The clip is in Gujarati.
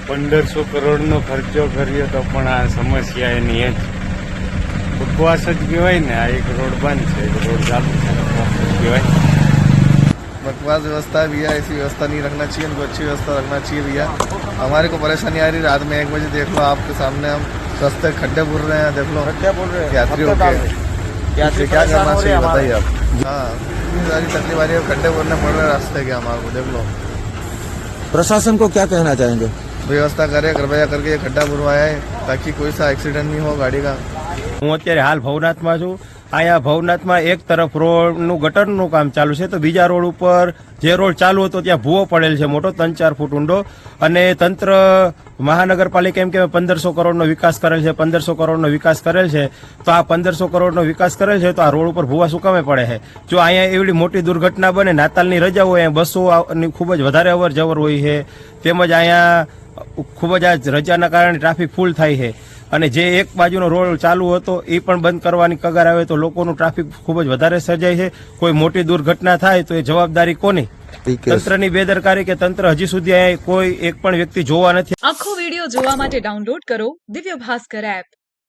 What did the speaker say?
1500 કરોડનો ખર્ચો કર્યો તો પણ આ સમસ્યા એની એ જ બકવાસ જ કહેવાય ને। આ એક રોડ બંધ છે, એક રોડ ચાલુ છે, બકવાસ જ કહેવાય। बकवास व्यवस्था है भैया, ऐसी व्यवस्था नहीं रखना चाहिए, इनको अच्छी व्यवस्था रखना चाहिए भैया। हमारे को परेशानी आ रही रात में 1 बजे, देख लो आपके सामने हम रास्ते खड्डे बुर रहे हैं, देख लो क्या बोल रहे हैं यात्रियों के यात्री क्या करना चाहिए बताइए आप। हाँ इतनी सारी तकलीफ आ रही है, खड्डे बुरने पड़ रहे हैं रास्ते के हमारे को, देख लो। प्रशासन को क्या कहना चाहेंगे? व्यवस्था करे कृपया करके ये खड्डा बुरवाया है ताकि कोई सा एक्सीडेंट नहीं हो गाड़ी का। હું અત્યારે હાલ ભવનાથમાં છું। અહીંયા ભવનાથમાં એક તરફ રોડનું ગટરનું કામ ચાલુ છે, તો બીજા રોડ ઉપર જે રોડ ચાલુ હતો ત્યાં ભૂવો પડેલ છે મોટો 3-4 ફૂટ ઊંડો, અને તંત્ર મહાનગરપાલિકા એમ કે 1500 કરોડનો વિકાસ કરેલ છે, 1500 કરોડનો વિકાસ કરેલ છે, તો આ 1500 કરોડનો વિકાસ કરેલ છે તો આ રોડ ઉપર ભૂવા શું કામે પડે છે? જો અહીંયા એવડી મોટી દુર્ઘટના બને, નાતાલની રજા હોય, બસોની ખૂબ જ વધારે અવર જવર હોય છે, તેમજ અહીંયા ખૂબ જ આ રજાના કારણે ટ્રાફિક ફૂલ થાય છે, અને જે એક બાજુનો રોડ ચાલુ હતો એ પણ બંધ કરવાની કગાર આવે તો લોકોનું ટ્રાફિક ખૂબ જ વધારે સર્જાય છે। કોઈ મોટી દુર્ઘટના થાય તો એ જવાબદારી કોની? તંત્રની બેદરકારી કે તંત્ર હજી સુધી અહીંયા કોઈ એક પણ વ્યક્તિ જોવા નથી। આખો વિડિયો જોવા માટે ડાઉનલોડ કરો દિવ્ય ભાસ્કર એપ।